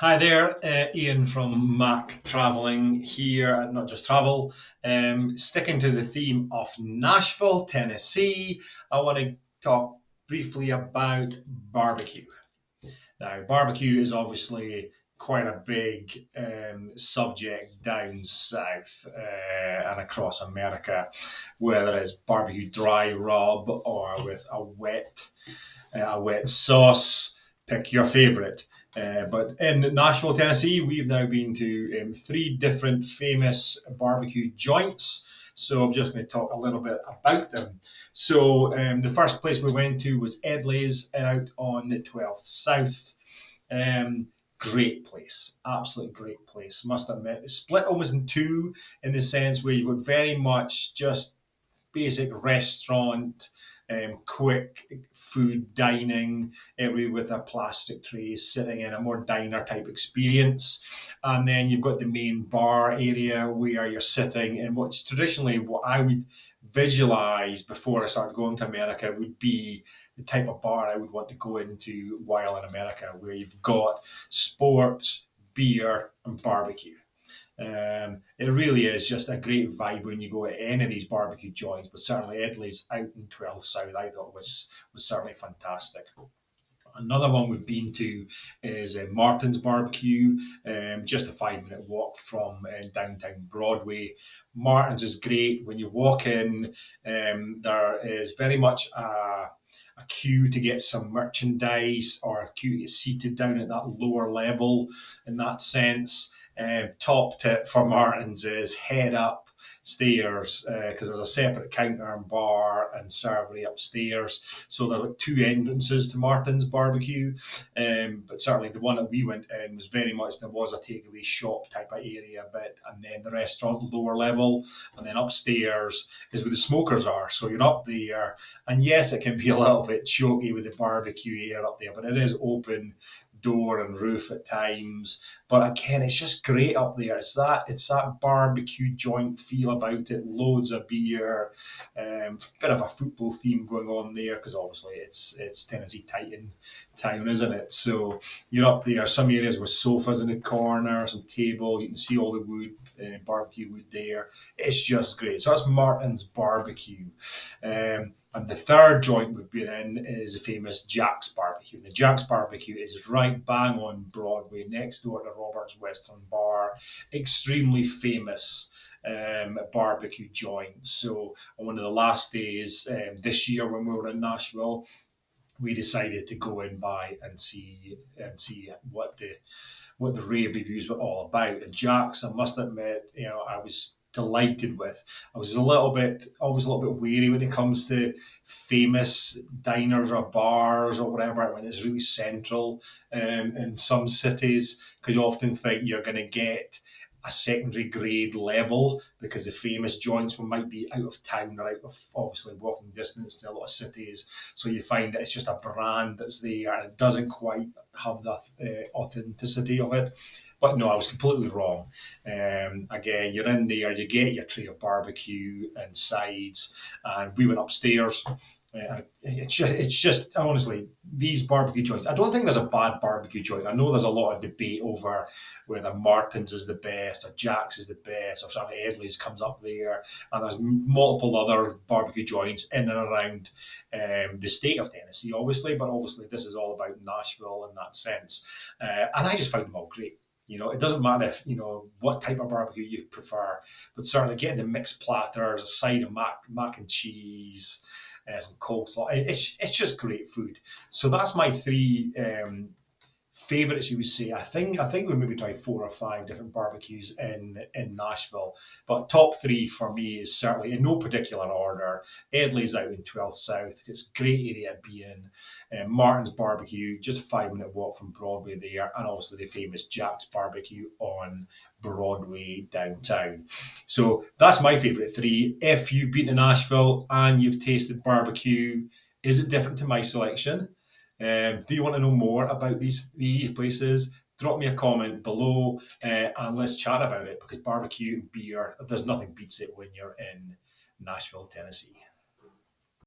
Hi there, Ian from Mac Travelling here at Not Just Travel. Sticking to the theme of Nashville, Tennessee, I want to talk briefly about barbecue. Now, barbecue is obviously quite a big subject down south and across America, whether it's barbecue dry rub or with a wet sauce. Pick your favorite. But in Nashville, Tennessee, we've now been to three different famous barbecue joints. So I'm just going to talk a little bit about them. So the first place we went to was Edley's out on the 12th South. Um, Great place, absolutely great place. Must admit, it's split almost in two in the sense where you've got very much just basic restaurant, quick food dining, with a plastic tray sitting in a more diner type experience. And then you've got the main bar area where you're sitting in what's traditionally what I would visualize before I started going to America would be the type of bar I would want to go into while in America, where you've got sports, beer, and barbecue. It really is just a great vibe when you go to any of these barbecue joints, but certainly Edley's out in 12th South I thought was certainly fantastic. Another one we've been to is Martin's Barbecue, just a 5 minute walk from downtown Broadway. Martin's is great. When you walk in, there is very much a queue to get some merchandise or a queue to get seated down at that lower level in that sense. Top tip for Martin's is head up stairs because there's a separate counter and bar and servery upstairs. So there's like two entrances to Martin's Barbecue. But certainly the one that we went in was very much there was a takeaway shop type of area bit, and then the restaurant lower level, and then upstairs is where the smokers are. So you're up there, and yes, it can be a little bit choky with the barbecue air up there, but it is open door and roof at times. But again, it's just great up there. It's that barbecue joint feel about it. Loads of beer, bit of a football theme going on there because obviously it's Tennessee Titan town, isn't it? So you're up there. Some areas with sofas in the corner, some tables. You can see all the wood, barbecue wood there. It's just great. So that's Martin's Barbecue. And the third joint we've been in is the famous Jack's Barbecue. And the Jack's Barbecue is right bang on Broadway, next door to Robert's Western Bar. Extremely famous barbecue joint. So on one of the last days this year when we were in Nashville, we decided to go in by and see what the rave reviews were all about. And Jack's, I must admit, I was delighted with. I was always a little bit wary when it comes to famous diners or bars or whatever when it's really central in some cities, because you often think you're going to get a secondary grade level because the famous joints might be out of town or out of obviously walking distance to a lot of cities. So you find that it's just a brand that's there and it doesn't quite have the authenticity of it. But no, I was completely wrong. Again, you're in there, you get your tray of barbecue and sides, and we went upstairs. It's just honestly these barbecue joints. I don't think there's a bad barbecue joint. I know there's a lot of debate over whether Martin's is the best or Jack's is the best or something. Edley's comes up there, and there's multiple other barbecue joints in and around the state of Tennessee, obviously. But obviously, this is all about Nashville in that sense, and I just found them all great. It doesn't matter if what type of barbecue you prefer, but certainly getting the mixed platters, a side of mac and cheese, some coleslaw. It's just great food. So that's my three favorites, you would say. I think we maybe tried 4 or 5 different barbecues in Nashville, but top three for me is certainly in no particular order. Edley's out in 12th South. It's a great area to be in. Martin's Barbecue, just a 5 minute walk from Broadway there, and obviously the famous Jack's Barbecue on Broadway downtown. So that's my favourite three. If you've been to Nashville and you've tasted barbecue, is it different to my selection? Do you want to know more about these places? Drop me a comment below and let's chat about it because barbecue and beer, there's nothing beats it when you're in Nashville, Tennessee.